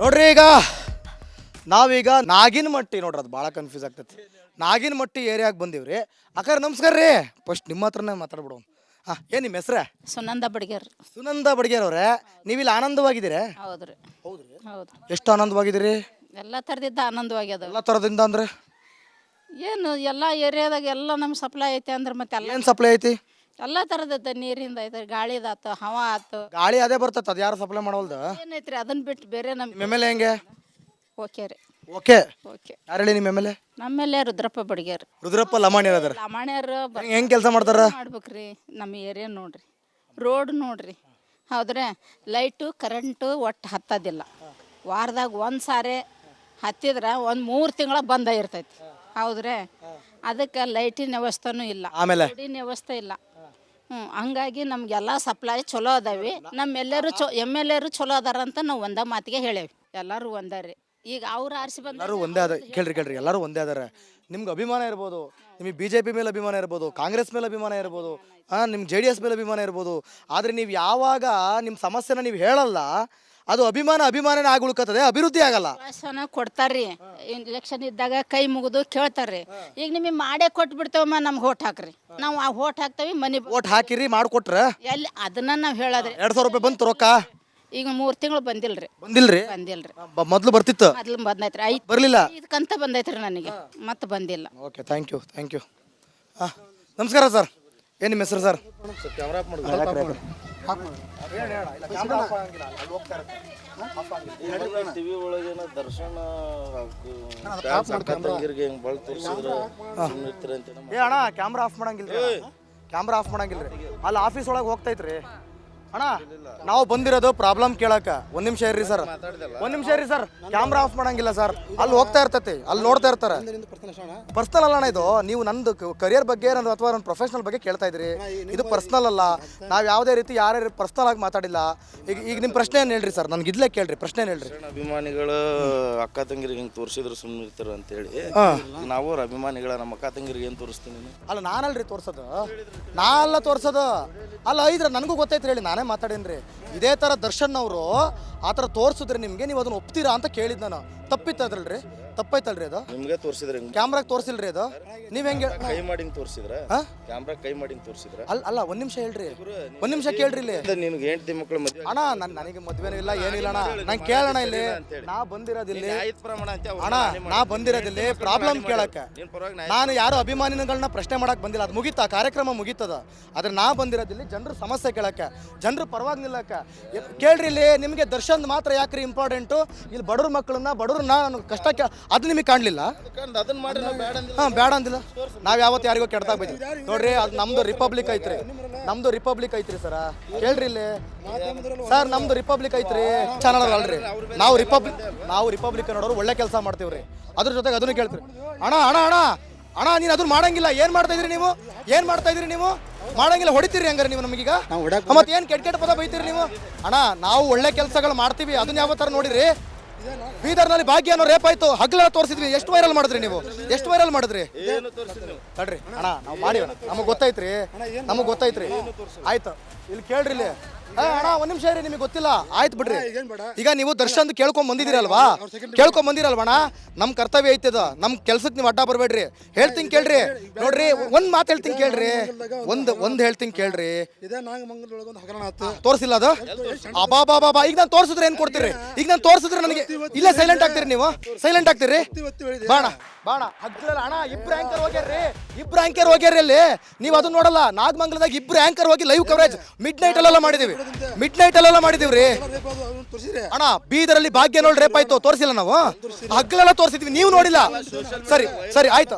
ನೋಡ್ರಿ ಈಗ ನಾವೀಗ ನಾಗಿನಮಟ್ಟಿ ನೋಡ್ರಿ, ಅದು ಭಾಳ ಕನ್ಫ್ಯೂಸ್ ಆಗ್ತೈತಿ. ನಾಗಿನಮಟ್ಟಿ ಏರಿಯಾಗೆ ಬಂದೀವ್ರಿ. ಅಕ್ಕಾರ ನಮಸ್ಕಾರ ರೀ. ಫಸ್ಟ್ ನಿಮ್ಮ ಹತ್ರನೇ ಮಾತಾಡ್ಬಿಡೋಣ. ಹಾಂ, ಏನು ನಿಮ್ಮ ಹೆಸ್ರೇ? ಸುನಂದ ಬಡಿಗೇರ್. ಸುನಂದ ಬಡಿಗೇರ್ ಅವರೇ, ನೀವಿಲ್ಲಿ ಆನಂದವಾಗಿದ್ದೀರಾ? ಹೌದ್ರಿ. ಹೌದ್ರಿ. ಹೌದು, ಎಷ್ಟು ಆನಂದವಾಗಿದ್ದೀರಿ? ಎಲ್ಲ ಥರದಿದ್ದ ಆನಂದವಾಗ್ಯದ. ಎಲ್ಲ ಥರದಿಂದ ಅಂದ್ರೆ ಏನು ಎಲ್ಲ ಏರಿಯಾದಾಗ ಎಲ್ಲ ನಮ್ಗೆ ಸಪ್ಲೈ ಐತೆ ಅಂದ್ರೆ ಮತ್ತೆ ಎಲ್ಲ ಏನು ಸಪ್ಲೈ ಐತಿ? ಎಲ್ಲ ಥರದೈತೆ. ನೀರಿಂದ ಐತೆ, ಗಾಳಿದಾತು, ಹವಾ ಆತು. ಗಾಳಿ ಅದೇ ಬರ್ತೈತೆ, ಅದು ಯಾರು ಸಪ್ಲೈ ಮಾಡೋಲ್ದು? ಏನೈತ್ರಿ ಅದನ್ನ ಬಿಟ್ಟು ಬೇರೆ ನಿಮ್ಮ ನಮ್ಗೆ ಎಮ್ ಎಲ್ ಎ ಹೆಂಗೆ? ಓಕೆ ರೀ. ಓಕೆ. ಓಕೆ. ಯಾರು ಹೇಳಿ ನಿಮ್ಮ ಎಮ್ ಎಲ್ ಎ? ನಮ್ಮೆಲ್ಲೇ ರುದ್ರಪ್ಪ ಬಡಿಗೇರ್. ರುದ್ರಪ್ಪ ಲಮಾಣಿ ಅದಾರ. ಲಮಾಣ್ಯರು ಹೆಂಗೆ ಕೆಲಸ ಮಾಡ್ತಾರ? ಮಾಡ್ಬೇಕ್ರಿ. ನಮ್ಮ ಏರಿಯಾ ನೋಡ್ರಿ, ರೋಡ್ ನೋಡ್ರಿ. ಹೌದ್ರಿ. ಲೈಟು ಕರೆಂಟು ಒಟ್ಟು ಹತ್ತೋದಿಲ್ಲ. ವಾರದಾಗ ಒಂದು ಸಾರಿ ಹತ್ತಿದ್ರೆ ಒಂದು 3 ತಿಂಗಳ ಬಂದ ಇರ್ತೈತಿ. ಹೌದ್ರಿ. ಅದಕ್ಕೆ ಲೈಟಿನ ವ್ಯವಸ್ಥೆನೂ ಇಲ್ಲ, ಆಮೇಲೆ ರೋಡಿನ ವ್ಯವಸ್ಥೆ ಇಲ್ಲ. ಹಂಗಾಗಿ ನಮಗೆಲ್ಲ ಸಪ್ಲೈ ಚಲೋ ಅದಾವಿ. ನಮ್ಮ ಎಲ್ಲರೂ ಎಮ್ ಎಲ್ ಎರು ಚಲೋ ಅದಾರ ಅಂತ ನಾವು ಒಂದೇ ಮಾತಿಗೆ ಹೇಳೇವಿ. ಎಲ್ಲರೂ ಒಂದೇ ರೀ. ಈಗ ಅವ್ರು ಆರಿಸಿ ಬಂದ ಎಲ್ಲರೂ ಒಂದೇ ಅದ. ಕೇಳ್ರಿ, ಎಲ್ಲರೂ ಒಂದೇ ಅದಾರೆ. ನಿಮ್ಗೆ ಅಭಿಮಾನ ಇರ್ಬೋದು, ನಿಮಗೆ BJP ಮೇಲೆ ಅಭಿಮಾನ ಇರ್ಬೋದು, ಕಾಂಗ್ರೆಸ್ ಮೇಲೆ ಅಭಿಮಾನ ಇರ್ಬೋದು, ನಿಮ್ಗೆ JDS ಮೇಲೆ ಅಭಿಮಾನ ಇರ್ಬೋದು. ಆದರೆ ನೀವು ಯಾವಾಗ ನಿಮ್ಮ ಸಮಸ್ಯೆನ ನೀವು ಹೇಳಲ್ಲ, ಅದು ಅಭಿಮಾನನೇ ಆಗಿ ಉಳ್ಕತ್ತದೆ, ಅಭಿವೃದ್ಧಿ ಆಗಲ್ಲ. ಆಶ್ವಾಸನ ಕೊಡ್ತಾರ್ರಿ. ಎಲೆಕ್ಷನ್ ಇದ್ದಾಗ ಕೈ ಮುಗಿದು ಕೇಳ್ತಾರ್ರಿ. ಈಗ ನಿಮಗೆ ಮಾಡೇ ಕೊಟ್ಟು ಬಿಡ್ತೇವಮ್ಮ, ನಮ್ಗೆ ಓಟ್ ಹಾಕ್ರಿ. ನಾವು ಆ ಓಟ್ ಹಾಕ್ತೇವೆ, ಮನೆ ಓಟ್ ಹಾಕಿರಿ, ಮಾಡಿಕೊಟ್ರ ಎಲ್ಲಿ ಅದನ್ನ ನಾವು ಹೇಳೋದ್ರಿ. 2,000 ರೂಪಾಯಿ ಬಂತು ರೊಕ್ಕ? ಈಗ 3 ತಿಂಗಳು ಬಂದಿಲ್ರಿ. ಬಂದಿಲ್ರಿ. ಮೊದಲು ಬರ್ತಿತ್ತು? ಮೊದ್ಲು ಬಂದೈತ್ರಿ. ಬರಲಿಲ್ಲ. ಇದಕ್ಕಂತ ಬಂದೈತ್ರಿ ನನಗೆ, ಮತ್ತೆ ಬಂದಿಲ್ಲ. Okay, thank you. ನಮಸ್ಕಾರ ಸರ್. ಏನು ನಿಮ್ಮ ಹೆಸರು ಸರ್? ಟಿವಿ ಒಳಗೇನ ದರ್ಶನ ತಂಗಿರ್ಗೆ ಹೆಂಗ್ ಬಳ್ ತೋರಿಸಿದ್ರೆ ಏ ಅಣ್ಣ, ಕ್ಯಾಮ್ರಾ ಆಫ್ ಮಾಡಂಗಿಲ್ರಿ. ಅಲ್ಲಿ ಆಫೀಸ್ ಒಳಗೆ ಹೋಗ್ತೈತ್ರಿ ಅಣ್ಣ. ನಾವು ಬಂದಿರೋದು ಪ್ರಾಬ್ಲಮ್ ಕೇಳಕ. ಒಂದ್ ನಿಮಿಷ ಇರ್ರಿ ಸರ್, ಕ್ಯಾಮ್ರಾ ಆಫ್ ಮಾಡಂಗಿಲ್ಲ ಸರ್. ಅಲ್ಲಿ ಹೋಗ್ತಾ ಇರ್ತೈತಿ, ಅಲ್ಲಿ ನೋಡ್ತಾ ಇರ್ತಾರೆ. ಪರ್ಸನಲ್ ಅಲ್ಲ ಅಣ್ಣ ಇದು. ನೀವು ನಂದು ಕರಿಯರ್ ಬಗ್ಗೆ ಅಥವಾ ನನ್ನ ಪ್ರೊಫೆಷನಲ್ ಬಗ್ಗೆ ಕೇಳ್ತಾ ಇದ್ರಿ. ಇದು ಪರ್ಸನಲ್ ಅಲ್ಲ. ನಾವು ಯಾವುದೇ ರೀತಿ ಯಾರ್ಯಾರು ಪರ್ಸನಲ್ ಆಗಿ ಮಾತಾಡಿಲ್ಲ. ಈಗ ನಿಮ್ಮ ಪ್ರಶ್ನೆ ಏನು ಹೇಳ್ರಿ ಸರ್? ನನ್ಗೆ ಇದ್ಲೇ ಕೇಳ್ರಿ, ಪ್ರಶ್ನೆ ಏನು ಹೇಳ್ರಿ? ಅಭಿಮಾನಿಗಳು ಅಕ್ಕ ತಂಗಿರಿಗೆ ಹೆಂಗ್ ತೋರಿಸಿದ್ರು ಸುಮ್ಮನೆ ಇರ್ತಾರ ಅಂತ ಹೇಳಿ ನಾವು ಅಭಿಮಾನಿಗಳ ನಮ್ಮ ಅಕ್ಕ ತಂಗಿರಿಗೆ ಏನ್ ತೋರಿಸ್ತೀನಿ? ಅಲ್ಲ, ನಾನಲ್ರಿ ತೋರ್ಸೋದು, ಅಲ್ಲ ಐದ್ರ ನನಗೂ ಗೊತ್ತೈತ್ರಿ. ಹೇಳಿ, ನಾನೇ ಮಾತಾಡೇನ್ರಿ. ಇದೇ ಥರ ದರ್ಶನ್ ಅವರು ಆ ಥರ ತೋರಿಸಿದ್ರೆ ನಿಮಗೆ ನೀವು ಅದನ್ನ ಒಪ್ತೀರಾ ಅಂತ ಕೇಳಿದ್ ನಾನು. ತಪ್ಪಿತ್ತದ್ರಲ್ರಿ? ತಪ್ಪೈತಲ್ರಿ ಅದು? ನಿಮಗೆ ತೋರಿಸಿದ್ರೆ ಕ್ಯಾಮ್ರಾಗ ತೋರಿಸಿಲ್ರಿ ಅದು? ನೀವು ಹೆಂಗೆ ಕೈ ಮಾಡಿ ತೋರಿಸಿದ್ರೆ? ಕ್ಯಾಮ್ರಾ ಕೈ ಮಾಡಿ ತೋರಿಸಿದ್ರೆ? ಅಲ್ಲ, ಒಂದ್ ನಿಮಿಷ ಹೇಳ್ರಿ, ಒಂದ್ ನಿಮಿಷ ಕೇಳ್ರಿ. ಇಲ್ಲಿ ನಿನ್ಗೆ ಹೆಂಡತಿ ಮಕ್ಕಳು ಮದುವೆ ಅಣ್ಣ, ನನಗೆ ಮದುವೆನೂ ಇಲ್ಲ, ಏನಿಲ್ಲ ಅಣ್ಣ. ನಂಗೆ ಕೇಳೋಣ, ಇಲ್ಲಿ ನಾ ಬಂದಿರೋದಿಲ್ಲ ಅಣ್ಣ, ನಾ ಬಂದಿರೋದಿಲ್ಲ ಪ್ರಾಬ್ಲಮ್ ಕೇಳಕ್ಕೆ. ನಾನು ಯಾರು ಅಭಿಮಾನಿಗಳನ್ನ ಪ್ರಶ್ನೆ ಮಾಡಕ್ ಬಂದಿಲ್ಲ. ಅದು ಮುಗೀತಾ, ಕಾರ್ಯಕ್ರಮ ಮುಗೀತದ. ಆದ್ರೆ ನಾ ಬಂದಿರೋದಿಲ್ಲ ಜನರ ಸಮಸ್ಯೆ ಕೇಳಕ್ಕೆ, ಜನರು ಪರವಾಗಿ ನಿಲ್ಲಕ್ಕೆ. ಕೇಳ್ರಿ, ಇಲ್ಲಿ ನಿಮಗೆ ದರ್ಶನ್ ಮಾತ್ರ ಯಾಕ್ರಿ ಇಂಪಾರ್ಟೆಂಟು? ಇಲ್ಲಿ ಬಡವ್ರ ಮಕ್ಕಳನ್ನ ಕಷ್ಟಕ್ಕೆ ಅದು ನಿಮಗೆ ಕಾಣಲಿಲ್ಲ? ಬೇಡ ಅಂದಿಲ್ಲ. ನಾವು ಯಾವತ್ತು ಯಾರಿಗೋ ಕೆಡ್ದಾಗ ಬೈತೀವಿ ನೋಡ್ರಿ. ಅದು ನಮ್ದು ರಿಪಬ್ಲಿಕ್ ಐತ್ರಿ ಸರ. ಕೇಳ್ರಿ ಇಲ್ಲಿ ಸರ್, ನಮ್ದು ರಿಪಬ್ಲಿಕ್ ಐತ್ರಿ, ಚಾನಲ್ ಅಲ್ರಿ. ನಾವು ರಿಪಬ್ಲಿಕ್ ನೋಡೋರು ಒಳ್ಳೆ ಕೆಲಸ ಮಾಡ್ತೀವ್ರಿ. ಅದ್ರ ಜೊತೆಗೆ ಅದನ್ನು ಕೇಳ್ತೀರಿ. ಅಣ್ಣ ನೀನು ಅದನ್ನ ಮಾಡಂಗಿಲ್ಲ. ಏನ್ ಮಾಡ್ತಾ ಇದ್ರಿ ನೀವು? ಮಾಡಂಗಿಲ್ಲ, ಹೊಡಿತೀರಿ ಹಂಗಾರೆ ನೀವು ನಮಗೀಗ? ಮತ್ತೆ ಏನು ಕೆಟ್ಟ ಪದ ಬೈತೀರಿ ನೀವು? ಅಣ್ಣ, ನಾವು ಒಳ್ಳೆ ಕೆಲಸಗಳು ಮಾಡ್ತೀವಿ, ಅದನ್ನ ಯಾವ ಥರ ನೋಡಿರಿ? ಬೀದರ್ನಲ್ಲಿ ಭಾಗ್ಯ ಅನ್ನೋ ರೇಪ್ ಆಯ್ತು, ಹಗ್ಲೆಲ್ಲ ತೋರಿಸಿದ್ವಿ. ಎಷ್ಟು ವೈರಲ್ ಮಾಡಿದ್ರಿ ನೀವು? ತಡ್ರಿ ಅಣ್ಣ, ನಾವು ಮಾಡಿವ, ನಮಗೆ ಗೊತ್ತೈತ್ರಿ. ಆಯ್ತು, ಇಲ್ಲಿ ಕೇಳ್ರಿ. ಇಲ್ಲಿ ಅಣ್ಣ, ಒಂದ್ ನಿಮಿಷ ಇರಿ, ನಿಮಗೆ ಗೊತ್ತಿಲ್ಲ ಆಯ್ತು ಬಿಡ್ರಿ. ಈಗ ನೀವು ದರ್ಶನ್ ಕೇಳ್ಕೊಂಡ್ ಬಂದಿದ್ದೀರಲ್ವಾ ಅಣ್ಣ? ನಮ್ ಕರ್ತವ್ಯ ಐತದ, ನಮ್ ಕೆಲ್ಸಕ್ಕೆ ನೀವು ಅಡ್ಡ ಬರ್ಬೇಡ್ರಿ. ಹೇಳ್ತೀನಿ ಕೇಳ್ರಿ. ನೋಡ್ರಿ, ಒಂದ್ ಮಾತು ಹೇಳ್ತೀನಿ ಕೇಳ್ರಿ. ಒಂದ್ ಹೇಳ್ತೀನಿ ಕೇಳ್ರಿ. ತೋರಿಸಿಲ್ಲ ಅದು? ಅಬಾ, ಈಗ ನಾನು ತೋರಿಸಿದ್ರೆ ಏನ್ ಕೊಡ್ತೀರಿ? ಈಗ ನಾನು ತೋರಿಸಿದ್ರೆ ನನಗೆ ಇಲ್ಲೇ ಸೈಲೆಂಟ್ ಆಗ್ತೀರಿ ನೀವು? ಬಾಣ ಹಗ್ಲಲ್ಲ ಅಣ್ಣ. ಇಬ್ರು ಆಂಕರ್ ಹೋಗ್ಯಾರ್ರಿ ಅಲ್ಲಿ. ನೀವು ಅದನ್ನ ನೋಡಲ್ಲ. ನಾಗಮಂಗಲದಾಗ ಇಬ್ರು ಆಂಕರ್ ಹೋಗಿ ಲೈವ್ ಕವರೇಜ್ ಮಿಡ್ ನೈಟ್ ಅಲ್ಲೆಲ್ಲ ಮಾಡಿದೀವಿ ಅಣ್ಣ. ಬೀದರಲ್ಲಿ ಭಾಗ್ಯ ನೋಡಿ ರೇಪ್ ಆಯ್ತು, ತೋರಿಸಿಲ್ಲ ನಾವು? ಹಗ್ಲೆಲ್ಲ ತೋರಿಸಿದ್ವಿ, ನೀವು ನೋಡಿಲ್ಲ. ಸರಿ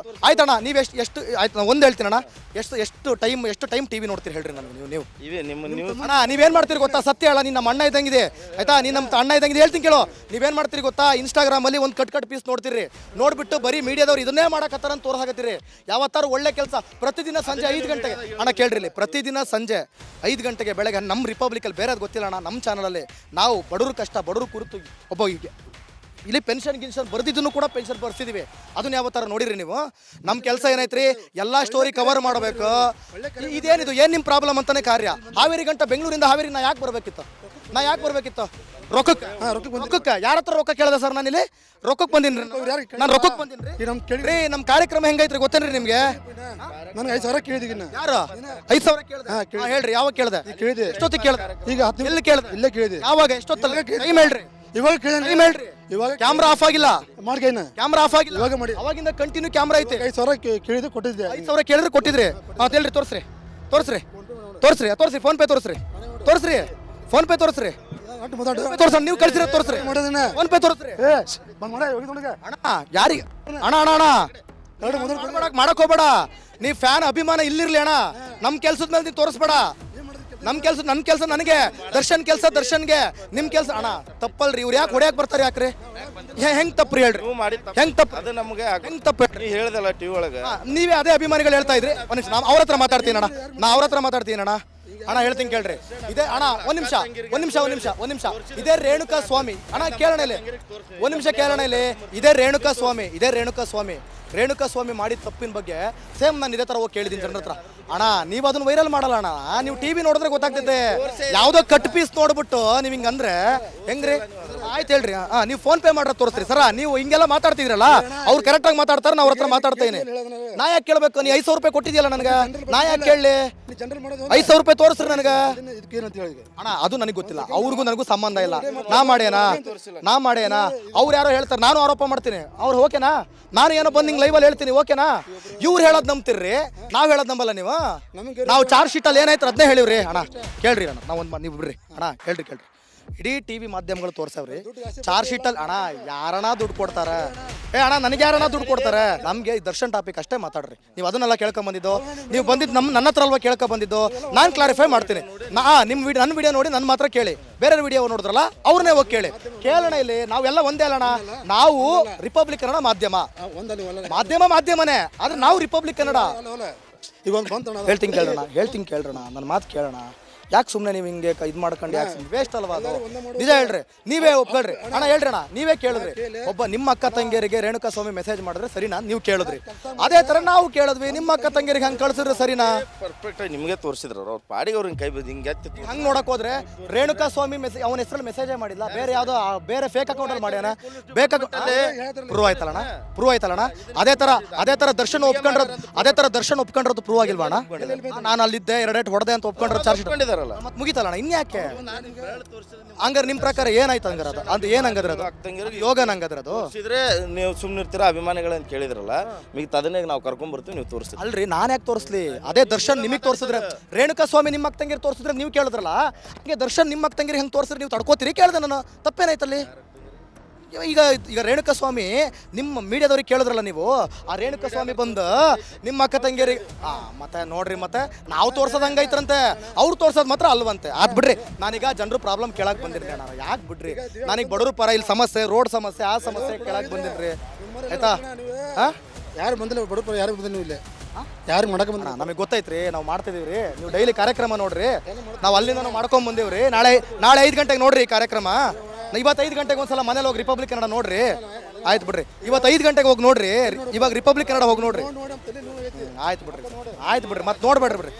ಆಯ್ತಣ್ಣ. ನೀವು ಎಷ್ಟು ಆಯ್ತು, ಒಂದ್ ಹೇಳ್ತೀನಿ ಅಣ್ಣ. ಎಷ್ಟು ಟೈಮ್ ಟಿವಿ ನೋಡ್ತೀರಿ ಹೇಳ್ರಿ ನನಗೆ? ನೀವು ಅಣ್ಣ, ನೀವೇನ್ ಮಾಡ್ತೀರಿ ಗೊತ್ತಾ? ಸತ್ಯ ಹೇಳ, ನೀನ್ ನಮ್ಮ ಅಣ್ಣ ಇದ್ದಂಗಿದೆ ಆಯ್ತಾ? ನೀನ್ ನಮ್ಮ ಅಣ್ಣ ಇದ್ದಂಗಿದೆ. ಹೇಳ್ತೀನಿ ಕೇಳೋ, ನೀವೇನ್ ಮಾಡ್ತೀರಿ ಗೊತ್ತಾ? ಇನ್ಸ್ಟಾಗ್ರಾಮ್ ಅಲ್ಲಿ ಒಂದು ಕಟ್ ಪೀಸ್ ನೋಡ್ತೀರಿ. ನೋಡ್ಬಿಟ್ಟು ಬರೀ ಮೀಡಿಯಾದವ್ರು ಇದನ್ನೇ ಮಾಡಕತ್ತಾರ ಅಂತ ತೋರ್ಸಾಕತ್ತೀರಿ. ಯಾವತ್ತಾರು ಒಳ್ಳೆ ಕೆಲಸ ಪ್ರತಿದಿನ ಸಂಜೆ 5 ಗಂಟೆಗೆ ಅಣ್ಣ ಕೇಳ್ರಿ, ಪ್ರತಿದಿನ ಸಂಜೆ 5 ಗಂಟೆಗೆ ಬೆಳಗ್ಗೆ ನಮ್ಮ ರಿಪಬ್ಲಿಕಲ್ಲಿ, ಬೇರೆ ಅದು ಗೊತ್ತಿಲ್ಲ ಅಣ್ಣ, ನಮ್ಮ ಚಾನಲಲ್ಲಿ ನಾವು ಬಡವ್ರ ಕಷ್ಟ, ಬಡವ್ರ ಕುರಿತು ಒಬ್ಬ ಇಲ್ಲಿ ಪೆನ್ಷನ್ ಗಿನ್ಷನ್ ಬರ್ದಿದ್ದನ್ನು ಕೂಡ ಪೆನ್ಷನ್ ಬರ್ಸಿದೀವಿ. ಅದನ್ನ ಯಾವ ಥರ ನೋಡಿರಿ ನೀವು? ನಮ್ಮ ಕೆಲಸ ಏನೈತ್ರಿ, ಎಲ್ಲ ಸ್ಟೋರಿ ಕವರ್ ಮಾಡಬೇಕು. ಇದೇನಿದು, ಏನು ನಿಮ್ಮ ಪ್ರಾಬ್ಲಮ್ ಅಂತಾನೆ ಕಾರ್ಯ. ಹಾವೇರಿ ಗಂಟ ಬೆಂಗಳೂರಿಂದ ಹಾವೇರಿ ನಾ ಯಾಕೆ ಬರ್ಬೇಕಿತ್ತು? ರೊಕ್ಕಕ್ಕೆ ಯಾರ ಹತ್ರ ರೊಕ್ಕ ಕೇಳ್ದೆ ಸರ್? ನಾನು ಇಲ್ಲಿ ರೊಕ್ಕಕ್ಕೆ ಬಂದಿನಿ. ನಾನು ರೊಕ್ಕಕ್ಕೆ ಬಂದಿನಿ ರೀ. ನಮ್ಮ ಕಾರ್ಯಕ್ರಮ ಹೆಂಗೈತ್ರಿ ಗೊತ್ತೇನ್ರಿ ನಿಮ್ಗೆ? ನನಗೆ 5,000 ಕೇಳಿದೀನಿ. ಯಾರು 5,000 ಕೇಳ್ದೆ? ಹೇಳ್ರಿ, ಯಾವಾಗ ಕೇಳ್ದೆ? ಕೇಳಿದೆ. ಎಷ್ಟೊತ್ತಿಗೆ ಕೇಳ್ದೆ? ಈಗ ಎಲ್ಲಿ ಕೇಳ್ದೆ? ಇಲ್ಲೇ ಕೇಳಿದೆ. ಯಾವಾಗ? ಎಷ್ಟೊತ್ತಲ್ಲ? ಟೈಮ್ ಹೇಳ್ರಿ. ಇವಾಗ ಕೇಳಿದೆ. ಟೈಮ್ ಹೇಳ್ರಿ. ಇವಾಗ ಕ್ಯಾಮ್ರಾ ಆಫ್ ಆಗಿಲ್ಲ. ಮಾಡ್ಕೈನ ಕ್ಯಾಮ್ರಾ ಆಫ್ ಆಗಿಲ್ಲ. ಇವಾಗ ಮಾಡಿ. ಅವಾಗಿಂದ ಕಂಟಿನ್ಯೂ ಕ್ಯಾಮ್ರಾ ಐತೆ. 5,000 ಕೇಳಿದೆ, ಕೊಟ್ಟಿದ್ದೆ. 5,000 ಕೇಳಿದ್ರೆ ಕೊಟ್ಟಿದ್ರಿ. ಹಾಂ ಹೇಳ್ರಿ, ತೋರಿಸ್ರಿ. ಫೋನ್ ಪೇ ತೋರಿಸ್ರಿ. ಫೋನ್ ಪೇ ತೋರಿಸ್ರಿ. ತೋರ್ಸ, ನೀವು ಕಳ್ಸಿರೋ ತೋರಿಸ್ರಿ. PhonePe ತೋರಿಸ್ರಿ. ಅಣ್ಣ ಯಾರಿಗೆ? ಅಣ್ಣ ಮಾಡಕ್ ಹೋಗ್ಬೇಡ. ನೀ ಫ್ಯಾನ್ ಅಭಿಮಾನ ಇಲ್ಲಿರ್ಲಿ ಅಣ್ಣ. ನಮ್ಮ ಕೆಲ್ಸದ ಮೇಲೆ ನೀನು ತೋರಿಸ್ಬೇಡ. ನನ್ನ ಕೆಲಸ ನನಗೆ, ದರ್ಶನ್ ಕೆಲಸ ದರ್ಶನ್ಗೆ, ನಿಮ್ಮ ಕೆಲಸ ಅಣ್ಣ ತಪ್ಪಲ್ರಿ. ಇವ್ರು ಯಾಕೆ ಹೊಡ್ಯಾಕ್ ಬರ್ತಾರೆ? ಯಾಕ್ರಿ? ಹೆಂಗ್ ತಪ್ಪ್ರಿ ಹೇಳ್ರಿ? ಹೆಂಗ್ ತಪ್ಪು? ಅದು ನಮಗೆ ಹೆಂಗ್ ತಪ್ಪು? ನೀ ಹೇಳ್ದಲ್ಲ ಟಿವಿ ಒಳಗೆ, ನೀವೇ ಅದೇ ಅಭಿಮಾನಿಗಳು ಹೇಳ್ತಾ ಇದ್ರಿ. ಒಂದ್ ನಿಮಿಷ, ಅವ್ರ ಹತ್ರ ಮಾತಾಡ್ತೀನಿ ಅಣ್ಣ. ಅಣ್ಣ ಹೇಳ್ತೀನಿ ಕೇಳ್ರಿ. ಇದೇ ಅಣ್ಣ, ಒಂದ್ ನಿಮಿಷ. ಇದೇ ರೇಣುಕಾ ಸ್ವಾಮಿ ಅಣ್ಣ, ಕೇಳೋಣ ಇಲ್ಲಿ. ಒಂದ್ ನಿಮಿಷ ಕೇಳೋಣ ಇಲ್ಲಿ. ಇದೇ ರೇಣುಕಾ ಸ್ವಾಮಿ ಮಾಡಿದ ತಪ್ಪಿನ ಬಗ್ಗೆ ಸೇಮ್ ನಾನು ಇದೇ ತರ ಹೋಗಿ ಕೇಳಿದ್ದೀನಿ ಜನರ ಹತ್ರ. ಅಣ್ಣ ನೀವು ಅದನ್ನ ವೈರಲ್ ಮಾಡಲ್ಲ ಅಣ್ಣ. ನೀವು ಟಿವಿ ನೋಡಿದ್ರೆ ಗೊತ್ತಾಗ್ತೈತೆ. ಯಾವ್ದೋ ಕಟ್ ಪೀಸ್ ನೋಡ್ಬಿಟ್ಟು ನೀವು ಹಿಂಗಂದ್ರೆ ಹೆಂಗ್ರಿ? ಆಯ್ತು ಹೇಳ್ರಿ. ನೀವು ಫೋನ್ ಪೇ ಮಾಡ್ರ ತೋರಿಸ್ರಿ ಸರ. ನೀವು ಹಿಂಗೆಲ್ಲ ಮಾತಾಡ್ತಿದ್ರಲ್ಲ, ಅವ್ರು ಕರೆಕ್ಟ್ ಆಗಿ ಮಾತಾಡ್ತಾರೆ, ನಾ ಅವ್ರ ಹತ್ರ ಮಾತಾಡ್ತೇನೆ. ನಾ ಯಾಕೆ ಕೇಳ್ಬೇಕು? ನೀ 5,000 ರೂಪಾಯಿ ಕೊಟ್ಟಿದ್ಯಲ್ಲ ನನಗೆ, ನಾ ಯಾಕೆ ಕೇಳಲಿ? 5,000 ರೂಪಾಯಿ ತೋರಿಸ್ರಿ ನನಗೆ. ಅಣ್ಣ ಅದು ನನಗೆ ಗೊತ್ತಿಲ್ಲ, ಅವ್ರಿಗೂ ನನಗೂ ಸಂಬಂಧ ಇಲ್ಲ. ನಾ ಮಾಡೇನಾ? ಅವ್ರು ಯಾರೋ ಹೇಳ್ತಾರೆ, ನಾನು ಆರೋಪ ಮಾಡ್ತೀನಿ. ಅವ್ರು ಓಕೆನಾ? ನಾನು ಏನೋ ಬಂದು ನಿಂಗೆ ಲೈವಲ್ಲಿ ಹೇಳ್ತೀನಿ, ಓಕೆನಾ? ಇವ್ರು ಹೇಳೋದು ನಂಬ್ತಿರ್ರಿ, ನಾವು ಹೇಳೋದು ನಂಬಲ್ಲ ನೀವು. ನಾವು ಚಾರ್ಜ್ ಶೀಟಲ್ಲಿ ಏನಾಯ್ತು ಅದನ್ನೇ ಹೇಳಿವ್ರಿ. ಅಣ್ಣ ಕೇಳ್ರಿ ಅಣ್ಣ, ನೀವು ಬಿಡ್ರಿ ಅಣ್ಣ, ಕೇಳ್ರಿ. ಇಡೀ ಟಿವಿ ಮಾಧ್ಯಮಗಳು ತೋರ್ಸವ್ರಿ ಚಾರ್ಜ್ ಶೀಟಲ್ಲಿ. ಅಣ್ಣ ಯಾರಣ್ಣ ದುಡ್ಡು ಕೊಡ್ತಾರೆ? ಅಣ್ಣ ನನಗೆ ಯಾರಣ್ಣ ದುಡ್ಡು ಕೊಡ್ತಾರೆ? ನಮಗೆ ದರ್ಶನ್ ಟಾಪಿಕ್ ಅಷ್ಟೇ ಮಾತಾಡ್ರಿ. ನೀವು ಅದನ್ನೆಲ್ಲ ಕೇಳ್ಕೊಂಬಂದಿದ್ದು, ನೀವು ಬಂದಿದ್ದು ನನ್ನ ಹತ್ರ ಅಲ್ವಾ ಕೇಳ್ಕೊಂಬಂದಿದ್ದು? ನಾನು ಕ್ಲಾರಿಫೈ ಮಾಡ್ತೀನಿ. ನನ್ನ ವಿಡಿಯೋ ನೋಡಿ ನನ್ನ ಮಾತ್ರ ಕೇಳಿ. ಬೇರೆ ವಿಡಿಯೋ ನೋಡಿದ್ರಲ್ಲ ಅವ್ರನ್ನೇ ಹೋಗಿ ಕೇಳೋಣ. ಇಲ್ಲಿ ನಾವೆಲ್ಲ ಒಂದೇ ಅಲ್ಲಣ್ಣ. ನಾವು ರಿಪಬ್ಲಿಕ್ ಕನ್ನಡ ಮಾಧ್ಯಮನೇ, ಆದ್ರೆ ನಾವು ರಿಪಬ್ಲಿಕ್ ಕನ್ನಡ. ಹೇಳ್ತೀನಿ ಕೇಳ್ರಣ, ನನ್ನ ಮಾತು ಕೇಳೋಣ. ಯಾಕೆ ಸುಮ್ಮನೆ ನೀವು ಹಿಂಗೆ ಇದು ಮಾಡ್ಕೊಂಡು ಯಾಕೆ ವೇಸ್ಟ್ ಅಲ್ವಾ ಅದು? ನಿಜ ಹೇಳ್ರಿ, ನೀವೇ ಒಪ್ಕೊಳ್ರಿ ಅಣ್ಣ. ಹೇಳ್ರಿ ಅಣ್ಣ, ನೀವೇ ಕೇಳಿದ್ರಿ. ಒಬ್ಬ ನಿಮ್ಮ ಅಕ್ಕ ತಂಗಿಯರಿಗೆ ರೇಣುಕಾ ಸ್ವಾಮಿ ಮೆಸೇಜ್ ಮಾಡಿದ್ರೆ ಸರಿನಾ? ನೀವು ಕೇಳಿದ್ರಿ. ಅದೇ ತರ ನಾವು ಕೇಳಿದ್ವಿ. ನಿಮ್ಮ ಅಕ್ಕ ತಂಗಿಯರಿಗೆ ಹಂಗೆ ಕಳ್ಸಿದ್ರೆ ಸರಿನಾ? ಪರ್ಫೆಕ್ಟ್ ಆಗಿ ನಿಮಗೆ ತೋರಿಸಿದ್ರು. ಅವ್ರ ಪಾಡಿಗೆ ಅವ್ರಿಗೆ ಕೈ ಬಿದ್ದು ಹಿಂಗೆ ಹಂಗೆ ನೋಡಕ್ ಹೋದ್ರೆ ರೇಣುಕಾ ಸ್ವಾಮಿ ಅವನ ಹೆಸರಲ್ಲಿ ಮೆಸೇಜೇ ಮಾಡಿಲ್ಲ, ಬೇರೆ ಯಾವುದೋ ಬೇರೆ ಫೇಕ್ ಅಕೌಂಟಲ್ಲಿ ಮಾಡ್ಯಾನ. ಪ್ರೂವ್ ಆಯ್ತಲ್ಲಣ್ಣ. ಅದೇ ತರ ದರ್ಶನ್ ಒಪ್ಕೊಂಡ್ರದ್ದು ಪ್ರೂವ್ ಆಗಿಲ್ವಾ ಅಣ್ಣ? ನಾನು ಅಲ್ಲಿದ್ದೆ 2 ಏಟ್ ಹೊಡೆದೆ ಅಂತ ಒಪ್ಕೊಂಡ್ರೆ ಚಾರ್ಜ್ ಶೀಟ್ ಮತ್ತೆ ಮುಗಿತಲ್ಲಣ್ಣ. ಇನ್ಯಾಕೆ ಹಂಗಾರೆ ನಿಮ್ಮ ಪ್ರಕಾರ ಏನಾಯ್ತು? ಹಂಗಾರ ಅದು ಏನಂಗದ್ರ? ಅದು ಯೋಗನ ಹಂಗದ್ರ? ಅದು ನೀವು ಸುಮ್ಮನೆ ಇರ್ತೀರ ಅಭಿಮಾನಿಗಳಂತ ಕೇಳಿದ್ರಲ್ಲ, ಮಿಗತ ಅದನ್ನೇ ನಾವು ಕರ್ಕೊಂಡ್ಬರ್ತೀವಿ, ನೀವು ತೋರಿಸ್ತೀವಿ. ಅಲ್ರಿ, ನಾನು ಯಾಕೆ ತೋರಿಸ್ಲಿ? ಅದೇ ದರ್ಶನ್ ನಿಮಗೆ ತೋರಿಸಿದ್ರೆ, ರೇಣುಕಾ ಸ್ವಾಮಿ ನಿಮ್ಮ ಅಕ್ಕ ತಂಗಿರು ತೋರಿಸಿದ್ರೆ ನೀವು ಕೇಳಿದ್ರಲ್ಲ, ಹಂಗೆ ದರ್ಶನ್ ನಿಮ್ಮ ಅಕ್ಕ ತಂಗಿರಿ ಹೆಂಗೆ ತೋರಿಸಿದ್ರೆ ನೀವು ತಡ್ಕೋತೀರಿ? ಕೇಳಿದೆ ನಾನು, ತಪ್ಪೇನಾಯ್ತಲ್ಲಿ? ಈಗ ರೇಣುಕಾ ಸ್ವಾಮಿ ನಿಮ್ಮ ಮೀಡಿಯಾದವ್ರಿಗೆ ಕೇಳಿದ್ರಲ್ಲ ನೀವು, ಆ ರೇಣುಕಾ ಸ್ವಾಮಿ ಬಂದು ನಿಮ್ಮ ಅಕ್ಕ ತಂಗಿಯರಿಗೆ ಮತ್ತೆ ನೋಡ್ರಿ, ಮತ್ತೆ ನಾವು ತೋರ್ಸೋದು ಹಂಗೈತ್ರಂತೆ, ಅವ್ರು ತೋರ್ಸೋದು ಮಾತ್ರ ಅಲ್ವಂತೆ. ಅದ್ ಬಿಡ್ರಿ, ನಾನೀಗ ಜನರು ಪ್ರಾಬ್ಲಮ್ ಕೇಳಕ್ ಬಂದಿರ್ರಿ ಅಣ್ಣ. ಯಾಕೆ ಬಿಡ್ರಿ, ನನಗೆ ಬಡವ್ರ ಪರ ಇಲ್ಲಿ ಸಮಸ್ಯೆ, ರೋಡ್ ಸಮಸ್ಯೆ, ಆ ಸಮಸ್ಯೆ ಕೇಳಕ್ ಬಂದಿರ್ರಿ. ಆಯ್ತಾ? ಯಾರು ಬಂದಿಲ್ಲ, ಬಡವ್ರು ಯಾರು ಬಂದಿಲ್ಲ. ಇಲ್ಲ ಯಾರು ಮಾಡಕ್ಕೆ ಬಂದ? ನಮಗೆ ಗೊತ್ತೈತ್ರಿ, ನಾವು ಮಾಡ್ತಿದೀವ್ರಿ. ನೀವು ಡೈಲಿ ಕಾರ್ಯಕ್ರಮ ನೋಡ್ರಿ. ನಾವು ಅಲ್ಲಿಂದ ನಾವು ಮಾಡ್ಕೊಂಡ್ ಬಂದೇವ್ರಿ. ನಾಳೆ 5 ಗಂಟೆಗೆ ನೋಡ್ರಿ ಕಾರ್ಯಕ್ರಮ. ಇವತ್ತು 5 ಗಂಟೆಗೆ ಒಂದ್ಸಲ ಮನೇಲಿ ಹೋಗಿ ರಿಪಬ್ಲಿಕ್ ಕನ್ನಡ ನೋಡ್ರಿ. ಆಯ್ತು ಬಿಡ್ರಿ, ಇವತ್ತು 5 ಗಂಟೆಗೆ ಹೋಗಿ ನೋಡ್ರಿ. ಇವಾಗ ರಿಪಬ್ಲಿಕ್ ಕನ್ನಡ ಹೋಗಿ ನೋಡ್ರಿ. ಆಯ್ತು ಬಿಡ್ರಿ, ಮತ್ತೆ ನೋಡ್ಬೇಡ್ರಿ ಬಿಡ್ರಿ.